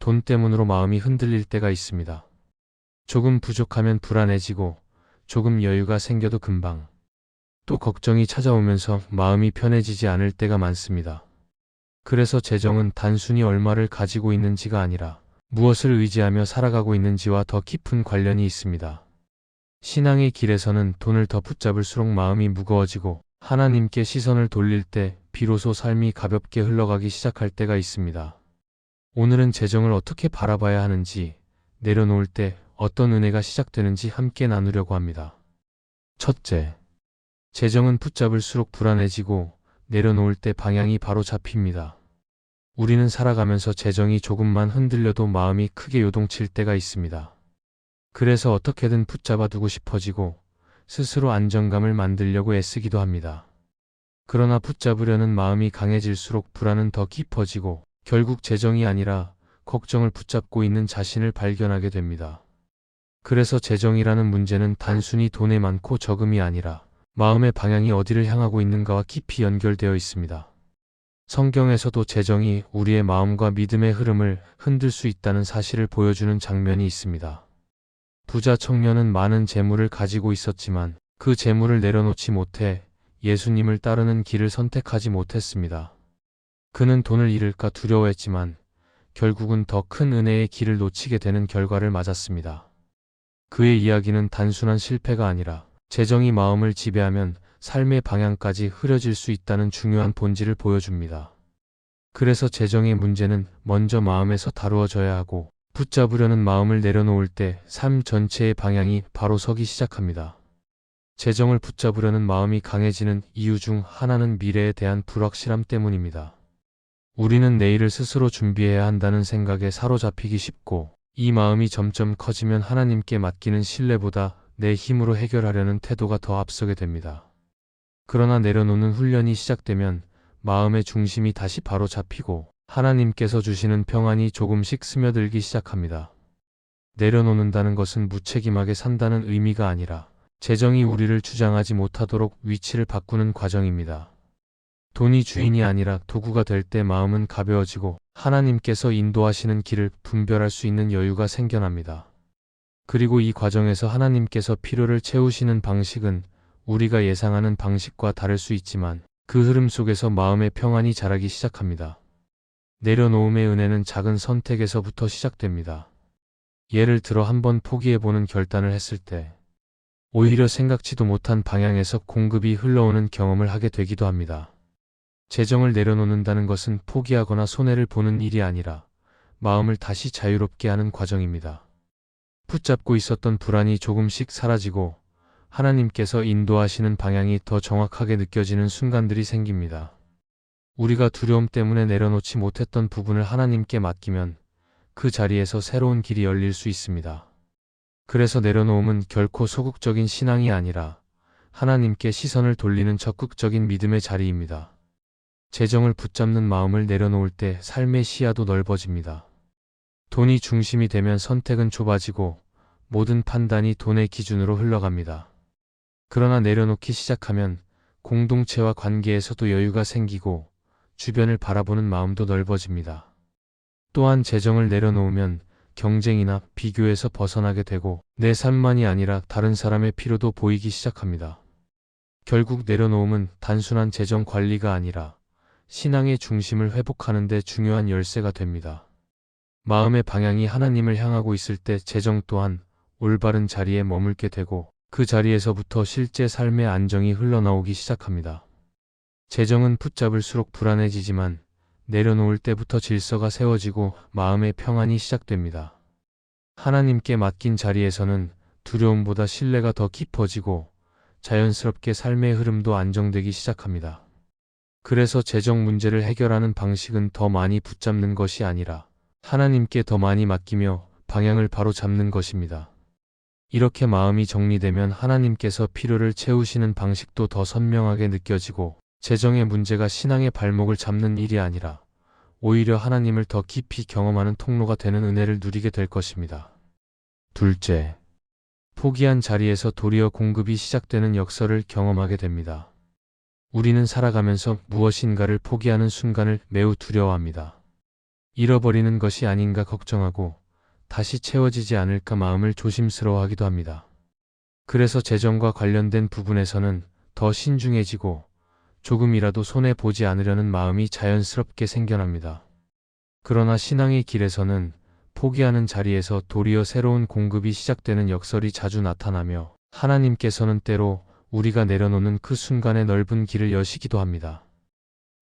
돈 때문으로 마음이 흔들릴 때가 있습니다. 조금 부족하면 불안해지고 조금 여유가 생겨도 금방 또 걱정이 찾아오면서 마음이 편해지지 않을 때가 많습니다. 그래서 재정은 단순히 얼마를 가지고 있는지가 아니라 무엇을 의지하며 살아가고 있는지와 더 깊은 관련이 있습니다. 신앙의 길에서는 돈을 더 붙잡을수록 마음이 무거워지고 하나님께 시선을 돌릴 때 비로소 삶이 가볍게 흘러가기 시작할 때가 있습니다. 오늘은 재정을 어떻게 바라봐야 하는지, 내려놓을 때 어떤 은혜가 시작되는지 함께 나누려고 합니다. 첫째, 재정은 붙잡을수록 불안해지고 내려놓을 때 방향이 바로 잡힙니다. 우리는 살아가면서 재정이 조금만 흔들려도 마음이 크게 요동칠 때가 있습니다. 그래서 어떻게든 붙잡아 두고 싶어지고 스스로 안정감을 만들려고 애쓰기도 합니다. 그러나 붙잡으려는 마음이 강해질수록 불안은 더 깊어지고 결국 재정이 아니라 걱정을 붙잡고 있는 자신을 발견하게 됩니다. 그래서 재정이라는 문제는 단순히 돈의 많고 적음이 아니라 마음의 방향이 어디를 향하고 있는가와 깊이 연결되어 있습니다. 성경에서도 재정이 우리의 마음과 믿음의 흐름을 흔들 수 있다는 사실을 보여주는 장면이 있습니다. 부자 청년은 많은 재물을 가지고 있었지만 그 재물을 내려놓지 못해 예수님을 따르는 길을 선택하지 못했습니다. 그는 돈을 잃을까 두려워했지만 결국은 더 큰 은혜의 길을 놓치게 되는 결과를 맞았습니다. 그의 이야기는 단순한 실패가 아니라 재정이 마음을 지배하면 삶의 방향까지 흐려질 수 있다는 중요한 본질을 보여줍니다. 그래서 재정의 문제는 먼저 마음에서 다루어져야 하고 붙잡으려는 마음을 내려놓을 때 삶 전체의 방향이 바로 서기 시작합니다. 재정을 붙잡으려는 마음이 강해지는 이유 중 하나는 미래에 대한 불확실함 때문입니다. 우리는 내일을 스스로 준비해야 한다는 생각에 사로잡히기 쉽고 이 마음이 점점 커지면 하나님께 맡기는 신뢰보다 내 힘으로 해결하려는 태도가 더 앞서게 됩니다. 그러나 내려놓는 훈련이 시작되면 마음의 중심이 다시 바로 잡히고 하나님께서 주시는 평안이 조금씩 스며들기 시작합니다. 내려놓는다는 것은 무책임하게 산다는 의미가 아니라 재정이 우리를 주장하지 못하도록 위치를 바꾸는 과정입니다. 돈이 주인이 아니라 도구가 될 때 마음은 가벼워지고 하나님께서 인도하시는 길을 분별할 수 있는 여유가 생겨납니다. 그리고 이 과정에서 하나님께서 필요를 채우시는 방식은 우리가 예상하는 방식과 다를 수 있지만 그 흐름 속에서 마음의 평안이 자라기 시작합니다. 내려놓음의 은혜는 작은 선택에서부터 시작됩니다. 예를 들어 한번 포기해보는 결단을 했을 때 오히려 생각지도 못한 방향에서 공급이 흘러오는 경험을 하게 되기도 합니다. 재정을 내려놓는다는 것은 포기하거나 손해를 보는 일이 아니라 마음을 다시 자유롭게 하는 과정입니다. 붙잡고 있었던 불안이 조금씩 사라지고 하나님께서 인도하시는 방향이 더 정확하게 느껴지는 순간들이 생깁니다. 우리가 두려움 때문에 내려놓지 못했던 부분을 하나님께 맡기면 그 자리에서 새로운 길이 열릴 수 있습니다. 그래서 내려놓음은 결코 소극적인 신앙이 아니라 하나님께 시선을 돌리는 적극적인 믿음의 자리입니다. 재정을 붙잡는 마음을 내려놓을 때 삶의 시야도 넓어집니다. 돈이 중심이 되면 선택은 좁아지고 모든 판단이 돈의 기준으로 흘러갑니다. 그러나 내려놓기 시작하면 공동체와 관계에서도 여유가 생기고 주변을 바라보는 마음도 넓어집니다. 또한 재정을 내려놓으면 경쟁이나 비교에서 벗어나게 되고 내 삶만이 아니라 다른 사람의 필요도 보이기 시작합니다. 결국 내려놓음은 단순한 재정 관리가 아니라 신앙의 중심을 회복하는 데 중요한 열쇠가 됩니다. 마음의 방향이 하나님을 향하고 있을 때 재정 또한 올바른 자리에 머물게 되고 그 자리에서부터 실제 삶의 안정이 흘러나오기 시작합니다. 재정은 붙잡을수록 불안해지지만 내려놓을 때부터 질서가 세워지고 마음의 평안이 시작됩니다. 하나님께 맡긴 자리에서는 두려움보다 신뢰가 더 깊어지고 자연스럽게 삶의 흐름도 안정되기 시작합니다. 그래서 재정 문제를 해결하는 방식은 더 많이 붙잡는 것이 아니라 하나님께 더 많이 맡기며 방향을 바로 잡는 것입니다. 이렇게 마음이 정리되면 하나님께서 필요를 채우시는 방식도 더 선명하게 느껴지고 재정의 문제가 신앙의 발목을 잡는 일이 아니라 오히려 하나님을 더 깊이 경험하는 통로가 되는 은혜를 누리게 될 것입니다. 둘째, 포기한 자리에서 도리어 공급이 시작되는 역설을 경험하게 됩니다. 우리는 살아가면서 무엇인가를 포기하는 순간을 매우 두려워합니다. 잃어버리는 것이 아닌가 걱정하고 다시 채워지지 않을까 마음을 조심스러워하기도 합니다. 그래서 재정과 관련된 부분에서는 더 신중해지고 조금이라도 손해보지 않으려는 마음이 자연스럽게 생겨납니다. 그러나 신앙의 길에서는 포기하는 자리에서 도리어 새로운 공급이 시작되는 역설이 자주 나타나며 하나님께서는 때로 우리가 내려놓는 그 순간에 넓은 길을 여시기도 합니다.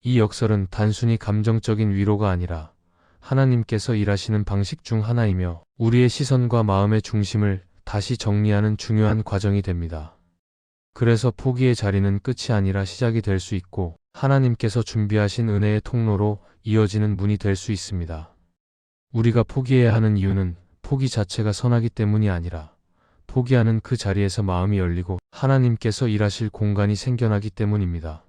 이 역설은 단순히 감정적인 위로가 아니라 하나님께서 일하시는 방식 중 하나이며 우리의 시선과 마음의 중심을 다시 정리하는 중요한 과정이 됩니다. 그래서 포기의 자리는 끝이 아니라 시작이 될 수 있고 하나님께서 준비하신 은혜의 통로로 이어지는 문이 될 수 있습니다. 우리가 포기해야 하는 이유는 포기 자체가 선하기 때문이 아니라 포기하는 그 자리에서 마음이 열리고 하나님께서 일하실 공간이 생겨나기 때문입니다.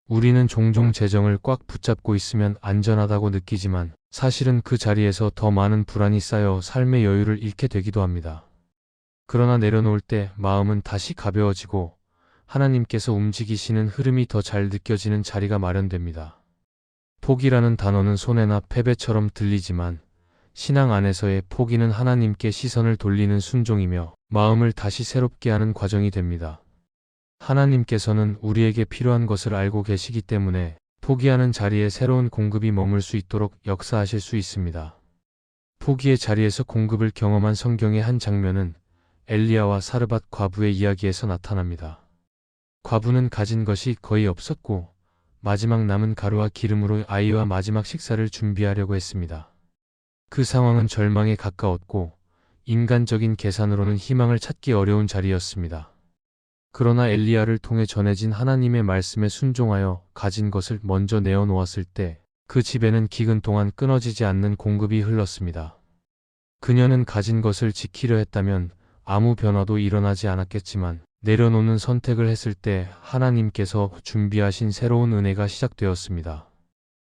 우리는 종종 재정을 꽉 붙잡고 있으면 안전하다고 느끼지만 사실은 그 자리에서 더 많은 불안이 쌓여 삶의 여유를 잃게 되기도 합니다. 그러나 내려놓을 때 마음은 다시 가벼워지고 하나님께서 움직이시는 흐름이 더 잘 느껴지는 자리가 마련됩니다. 포기라는 단어는 손해나 패배처럼 들리지만 신앙 안에서의 포기는 하나님께 시선을 돌리는 순종이며 마음을 다시 새롭게 하는 과정이 됩니다. 하나님께서는 우리에게 필요한 것을 알고 계시기 때문에 포기하는 자리에 새로운 공급이 머물 수 있도록 역사하실 수 있습니다. 포기의 자리에서 공급을 경험한 성경의 한 장면은 엘리야와 사르밧 과부의 이야기에서 나타납니다. 과부는 가진 것이 거의 없었고 마지막 남은 가루와 기름으로 아이와 마지막 식사를 준비하려고 했습니다. 그 상황은 절망에 가까웠고 인간적인 계산으로는 희망을 찾기 어려운 자리였습니다. 그러나 엘리야를 통해 전해진 하나님의 말씀에 순종하여 가진 것을 먼저 내어놓았을 때 그 집에는 기근 동안 끊어지지 않는 공급이 흘렀습니다. 그녀는 가진 것을 지키려 했다면 아무 변화도 일어나지 않았겠지만 내려놓는 선택을 했을 때 하나님께서 준비하신 새로운 은혜가 시작되었습니다.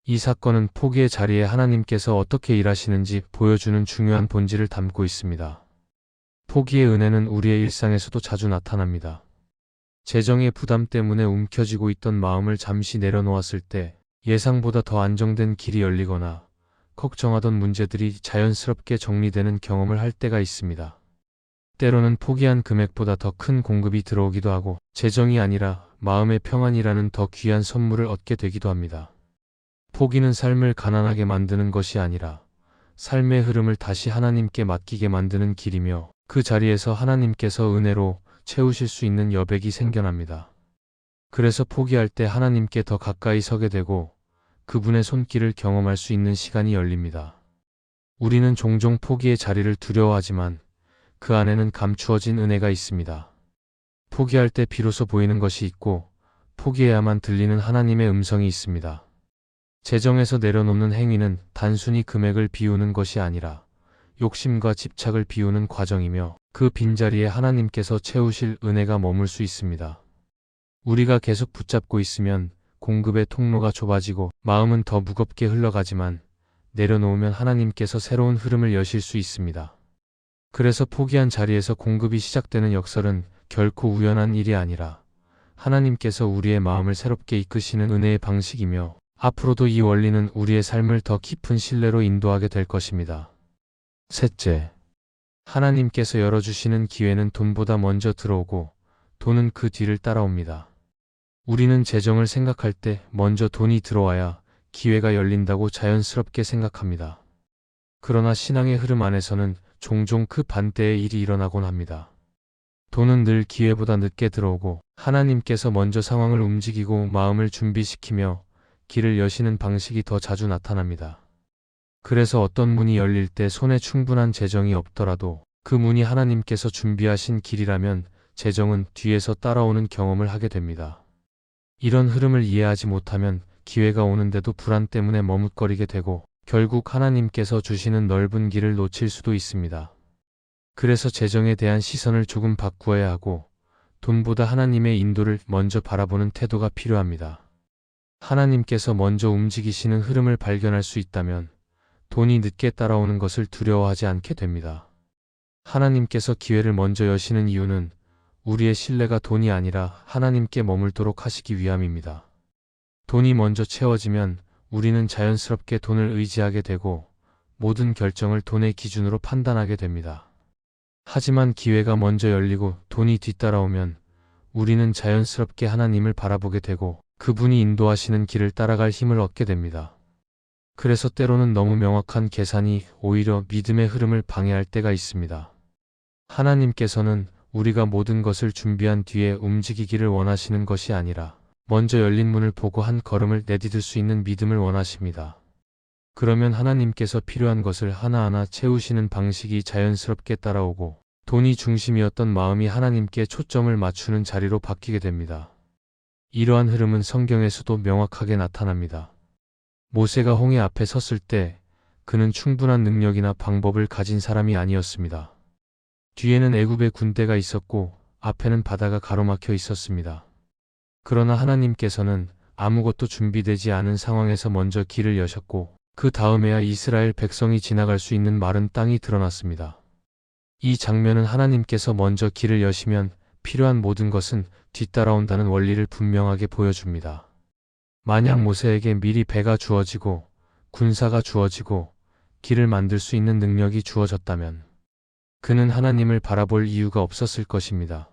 이 사건은 포기의 자리에 하나님께서 어떻게 일하시는지 보여주는 중요한 본질을 담고 있습니다. 포기의 은혜는 우리의 일상에서도 자주 나타납니다. 재정의 부담 때문에 움켜쥐고 있던 마음을 잠시 내려놓았을 때 예상보다 더 안정된 길이 열리거나 걱정하던 문제들이 자연스럽게 정리되는 경험을 할 때가 있습니다. 때로는 포기한 금액보다 더 큰 공급이 들어오기도 하고 재정이 아니라 마음의 평안이라는 더 귀한 선물을 얻게 되기도 합니다. 포기는 삶을 가난하게 만드는 것이 아니라 삶의 흐름을 다시 하나님께 맡기게 만드는 길이며 그 자리에서 하나님께서 은혜로 채우실 수 있는 여백이 생겨납니다. 그래서 포기할 때 하나님께 더 가까이 서게 되고 그분의 손길을 경험할 수 있는 시간이 열립니다. 우리는 종종 포기의 자리를 두려워하지만 그 안에는 감추어진 은혜가 있습니다. 포기할 때 비로소 보이는 것이 있고 포기해야만 들리는 하나님의 음성이 있습니다. 재정에서 내려놓는 행위는 단순히 금액을 비우는 것이 아니라 욕심과 집착을 비우는 과정이며 그 빈자리에 하나님께서 채우실 은혜가 머물 수 있습니다. 우리가 계속 붙잡고 있으면 공급의 통로가 좁아지고 마음은 더 무겁게 흘러가지만 내려놓으면 하나님께서 새로운 흐름을 여실 수 있습니다. 그래서 포기한 자리에서 공급이 시작되는 역설은 결코 우연한 일이 아니라 하나님께서 우리의 마음을 새롭게 이끄시는 은혜의 방식이며 앞으로도 이 원리는 우리의 삶을 더 깊은 신뢰로 인도하게 될 것입니다. 셋째, 하나님께서 열어주시는 기회는 돈보다 먼저 들어오고 돈은 그 뒤를 따라옵니다. 우리는 재정을 생각할 때 먼저 돈이 들어와야 기회가 열린다고 자연스럽게 생각합니다. 그러나 신앙의 흐름 안에서는 종종 그 반대의 일이 일어나곤 합니다. 돈은 늘 기회보다 늦게 들어오고 하나님께서 먼저 상황을 움직이고 마음을 준비시키며 길을 여시는 방식이 더 자주 나타납니다. 그래서 어떤 문이 열릴 때 손에 충분한 재정이 없더라도 그 문이 하나님께서 준비하신 길이라면 재정은 뒤에서 따라오는 경험을 하게 됩니다. 이런 흐름을 이해하지 못하면 기회가 오는데도 불안 때문에 머뭇거리게 되고 결국 하나님께서 주시는 넓은 길을 놓칠 수도 있습니다. 그래서 재정에 대한 시선을 조금 바꾸어야 하고 돈보다 하나님의 인도를 먼저 바라보는 태도가 필요합니다. 하나님께서 먼저 움직이시는 흐름을 발견할 수 있다면 돈이 늦게 따라오는 것을 두려워하지 않게 됩니다. 하나님께서 기회를 먼저 여시는 이유는 우리의 신뢰가 돈이 아니라 하나님께 머물도록 하시기 위함입니다. 돈이 먼저 채워지면 우리는 자연스럽게 돈을 의지하게 되고 모든 결정을 돈의 기준으로 판단하게 됩니다. 하지만 기회가 먼저 열리고 돈이 뒤따라오면 우리는 자연스럽게 하나님을 바라보게 되고 그분이 인도하시는 길을 따라갈 힘을 얻게 됩니다. 그래서 때로는 너무 명확한 계산이 오히려 믿음의 흐름을 방해할 때가 있습니다. 하나님께서는 우리가 모든 것을 준비한 뒤에 움직이기를 원하시는 것이 아니라 먼저 열린 문을 보고 한 걸음을 내디딜 수 있는 믿음을 원하십니다. 그러면 하나님께서 필요한 것을 하나하나 채우시는 방식이 자연스럽게 따라오고 돈이 중심이었던 마음이 하나님께 초점을 맞추는 자리로 바뀌게 됩니다. 이러한 흐름은 성경에서도 명확하게 나타납니다. 모세가 홍해 앞에 섰을 때 그는 충분한 능력이나 방법을 가진 사람이 아니었습니다. 뒤에는 애굽의 군대가 있었고 앞에는 바다가 가로막혀 있었습니다. 그러나 하나님께서는 아무것도 준비되지 않은 상황에서 먼저 길을 여셨고 그 다음에야 이스라엘 백성이 지나갈 수 있는 마른 땅이 드러났습니다. 이 장면은 하나님께서 먼저 길을 여시면 필요한 모든 것은 뒤따라온다는 원리를 분명하게 보여줍니다. 만약 모세에게 미리 배가 주어지고 군사가 주어지고 길을 만들 수 있는 능력이 주어졌다면 그는 하나님을 바라볼 이유가 없었을 것입니다.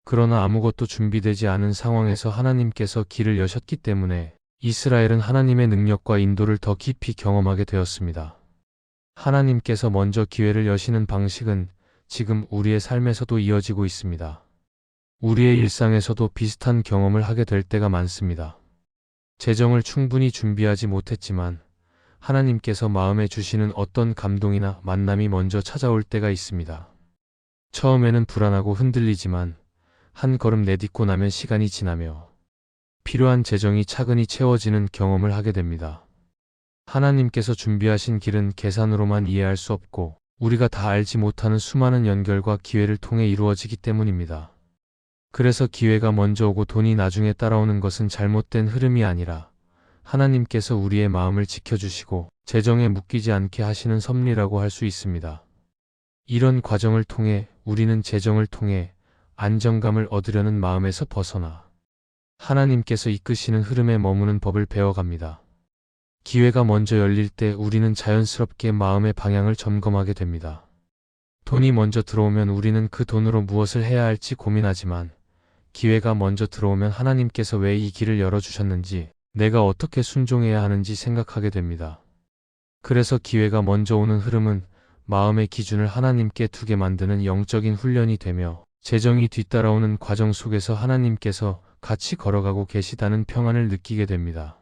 그러나 아무것도 준비되지 않은 상황에서 하나님께서 길을 여셨기 때문에 이스라엘은 하나님의 능력과 인도를 더 깊이 경험하게 되었습니다. 하나님께서 먼저 기회를 여시는 방식은 지금 우리의 삶에서도 이어지고 있습니다. 우리의 일상에서도 비슷한 경험을 하게 될 때가 많습니다. 재정을 충분히 준비하지 못했지만 하나님께서 마음에 주시는 어떤 감동이나 만남이 먼저 찾아올 때가 있습니다. 처음에는 불안하고 흔들리지만 한 걸음 내딛고 나면 시간이 지나며 필요한 재정이 차근히 채워지는 경험을 하게 됩니다. 하나님께서 준비하신 길은 계산으로만 이해할 수 없고 우리가 다 알지 못하는 수많은 연결과 기회를 통해 이루어지기 때문입니다. 그래서 기회가 먼저 오고 돈이 나중에 따라오는 것은 잘못된 흐름이 아니라 하나님께서 우리의 마음을 지켜주시고 재정에 묶이지 않게 하시는 섭리라고 할 수 있습니다. 이런 과정을 통해 우리는 재정을 통해 안정감을 얻으려는 마음에서 벗어나 하나님께서 이끄시는 흐름에 머무는 법을 배워갑니다. 기회가 먼저 열릴 때 우리는 자연스럽게 마음의 방향을 점검하게 됩니다. 돈이 먼저 들어오면 우리는 그 돈으로 무엇을 해야 할지 고민하지만 기회가 먼저 들어오면 하나님께서 왜 이 길을 열어주셨는지 내가 어떻게 순종해야 하는지 생각하게 됩니다. 그래서 기회가 먼저 오는 흐름은 마음의 기준을 하나님께 두게 만드는 영적인 훈련이 되며 재정이 뒤따라오는 과정 속에서 하나님께서 같이 걸어가고 계시다는 평안을 느끼게 됩니다.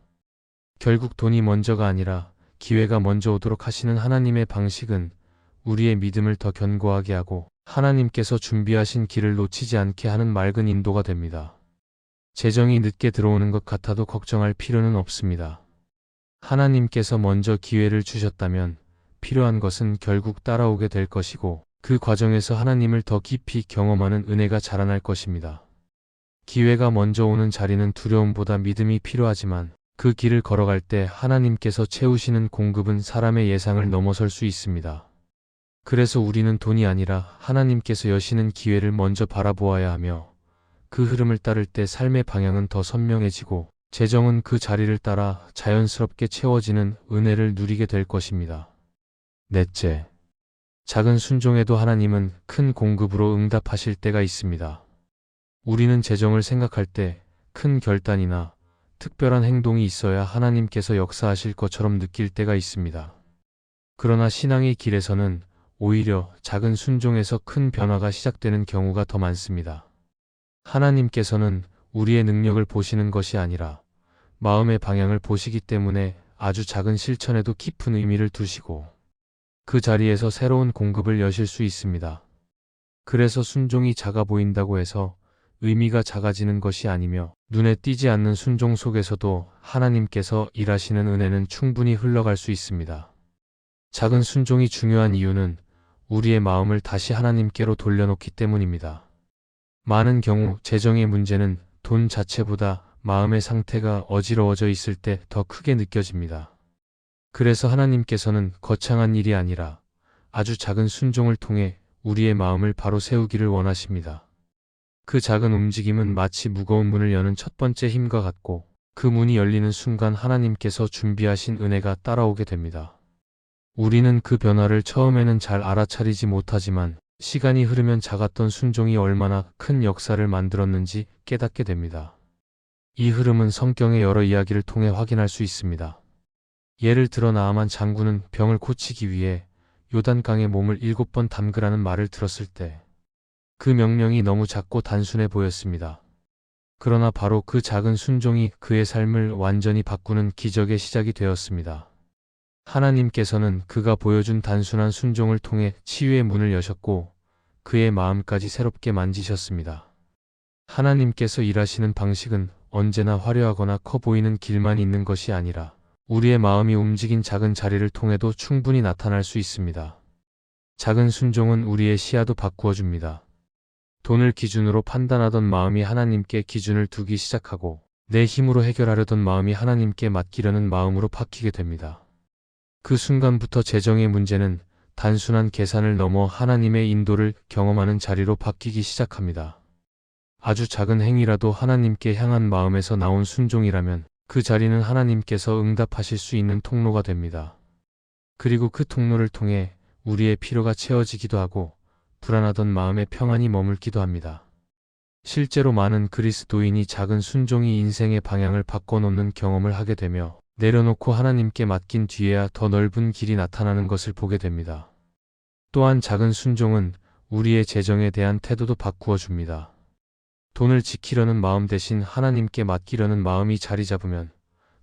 결국 돈이 먼저가 아니라 기회가 먼저 오도록 하시는 하나님의 방식은 우리의 믿음을 더 견고하게 하고 하나님께서 준비하신 길을 놓치지 않게 하는 맑은 인도가 됩니다. 재정이 늦게 들어오는 것 같아도 걱정할 필요는 없습니다. 하나님께서 먼저 기회를 주셨다면 필요한 것은 결국 따라오게 될 것이고 그 과정에서 하나님을 더 깊이 경험하는 은혜가 자라날 것입니다. 기회가 먼저 오는 자리는 두려움보다 믿음이 필요하지만 그 길을 걸어갈 때 하나님께서 채우시는 공급은 사람의 예상을 넘어설 수 있습니다. 그래서 우리는 돈이 아니라 하나님께서 여시는 기회를 먼저 바라보아야 하며 그 흐름을 따를 때 삶의 방향은 더 선명해지고 재정은 그 자리를 따라 자연스럽게 채워지는 은혜를 누리게 될 것입니다. 넷째, 작은 순종에도 하나님은 큰 공급으로 응답하실 때가 있습니다. 우리는 재정을 생각할 때 큰 결단이나 특별한 행동이 있어야 하나님께서 역사하실 것처럼 느낄 때가 있습니다. 그러나 신앙의 길에서는 오히려 작은 순종에서 큰 변화가 시작되는 경우가 더 많습니다. 하나님께서는 우리의 능력을 보시는 것이 아니라 마음의 방향을 보시기 때문에 아주 작은 실천에도 깊은 의미를 두시고 그 자리에서 새로운 공급을 여실 수 있습니다. 그래서 순종이 작아 보인다고 해서 의미가 작아지는 것이 아니며 눈에 띄지 않는 순종 속에서도 하나님께서 일하시는 은혜는 충분히 흘러갈 수 있습니다. 작은 순종이 중요한 이유는 우리의 마음을 다시 하나님께로 돌려놓기 때문입니다. 많은 경우 재정의 문제는 돈 자체보다 마음의 상태가 어지러워져 있을 때 더 크게 느껴집니다. 그래서 하나님께서는 거창한 일이 아니라 아주 작은 순종을 통해 우리의 마음을 바로 세우기를 원하십니다. 그 작은 움직임은 마치 무거운 문을 여는 첫 번째 힘과 같고 그 문이 열리는 순간 하나님께서 준비하신 은혜가 따라오게 됩니다. 우리는 그 변화를 처음에는 잘 알아차리지 못하지만 시간이 흐르면 작았던 순종이 얼마나 큰 역사를 만들었는지 깨닫게 됩니다. 이 흐름은 성경의 여러 이야기를 통해 확인할 수 있습니다. 예를 들어 나아만 장군은 병을 고치기 위해 요단강에 몸을 7번 담그라는 말을 들었을 때 그 명령이 너무 작고 단순해 보였습니다. 그러나 바로 그 작은 순종이 그의 삶을 완전히 바꾸는 기적의 시작이 되었습니다. 하나님께서는 그가 보여준 단순한 순종을 통해 치유의 문을 여셨고 그의 마음까지 새롭게 만지셨습니다. 하나님께서 일하시는 방식은 언제나 화려하거나 커 보이는 길만 있는 것이 아니라 우리의 마음이 움직인 작은 자리를 통해도 충분히 나타날 수 있습니다. 작은 순종은 우리의 시야도 바꾸어 줍니다. 돈을 기준으로 판단하던 마음이 하나님께 기준을 두기 시작하고 내 힘으로 해결하려던 마음이 하나님께 맡기려는 마음으로 바뀌게 됩니다. 그 순간부터 재정의 문제는 단순한 계산을 넘어 하나님의 인도를 경험하는 자리로 바뀌기 시작합니다. 아주 작은 행위라도 하나님께 향한 마음에서 나온 순종이라면 그 자리는 하나님께서 응답하실 수 있는 통로가 됩니다. 그리고 그 통로를 통해 우리의 필요가 채워지기도 하고 불안하던 마음의 평안이 머물기도 합니다. 실제로 많은 그리스도인이 작은 순종이 인생의 방향을 바꿔놓는 경험을 하게 되며 내려놓고 하나님께 맡긴 뒤에야 더 넓은 길이 나타나는 것을 보게 됩니다. 또한 작은 순종은 우리의 재정에 대한 태도도 바꾸어 줍니다. 돈을 지키려는 마음 대신 하나님께 맡기려는 마음이 자리 잡으면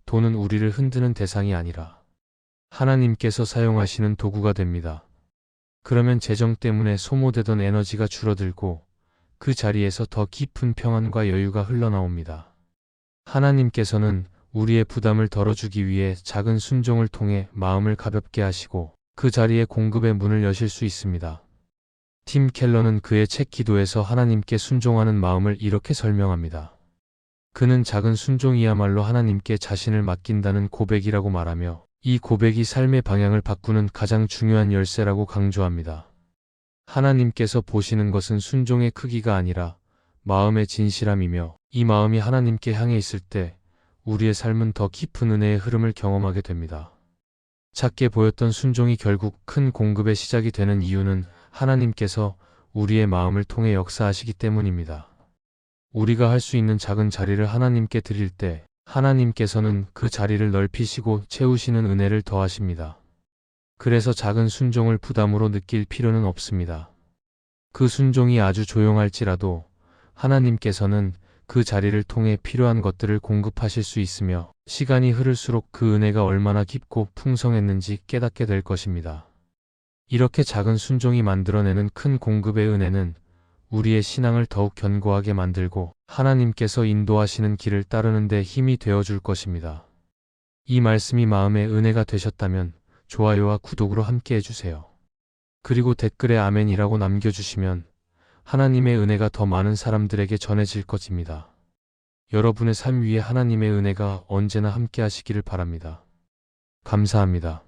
돈은 우리를 흔드는 대상이 아니라 하나님께서 사용하시는 도구가 됩니다. 그러면 재정 때문에 소모되던 에너지가 줄어들고 그 자리에서 더 깊은 평안과 여유가 흘러나옵니다. 하나님께서는 우리의 부담을 덜어주기 위해 작은 순종을 통해 마음을 가볍게 하시고 그 자리에 공급의 문을 여실 수 있습니다. 팀 켈러는 그의 책 기도에서 하나님께 순종하는 마음을 이렇게 설명합니다. 그는 작은 순종이야말로 하나님께 자신을 맡긴다는 고백이라고 말하며 이 고백이 삶의 방향을 바꾸는 가장 중요한 열쇠라고 강조합니다. 하나님께서 보시는 것은 순종의 크기가 아니라 마음의 진실함이며 이 마음이 하나님께 향해 있을 때 우리의 삶은 더 깊은 은혜의 흐름을 경험하게 됩니다. 작게 보였던 순종이 결국 큰 공급의 시작이 되는 이유는 하나님께서 우리의 마음을 통해 역사하시기 때문입니다. 우리가 할 수 있는 작은 자리를 하나님께 드릴 때 하나님께서는 그 자리를 넓히시고 채우시는 은혜를 더하십니다. 그래서 작은 순종을 부담으로 느낄 필요는 없습니다. 그 순종이 아주 조용할지라도 하나님께서는 그 자리를 통해 필요한 것들을 공급하실 수 있으며 시간이 흐를수록 그 은혜가 얼마나 깊고 풍성했는지 깨닫게 될 것입니다. 이렇게 작은 순종이 만들어내는 큰 공급의 은혜는 우리의 신앙을 더욱 견고하게 만들고 하나님께서 인도하시는 길을 따르는 데 힘이 되어줄 것입니다. 이 말씀이 마음의 은혜가 되셨다면 좋아요와 구독으로 함께 해주세요. 그리고 댓글에 아멘이라고 남겨주시면 하나님의 은혜가 더 많은 사람들에게 전해질 것입니다. 여러분의 삶 위에 하나님의 은혜가 언제나 함께 하시기를 바랍니다. 감사합니다.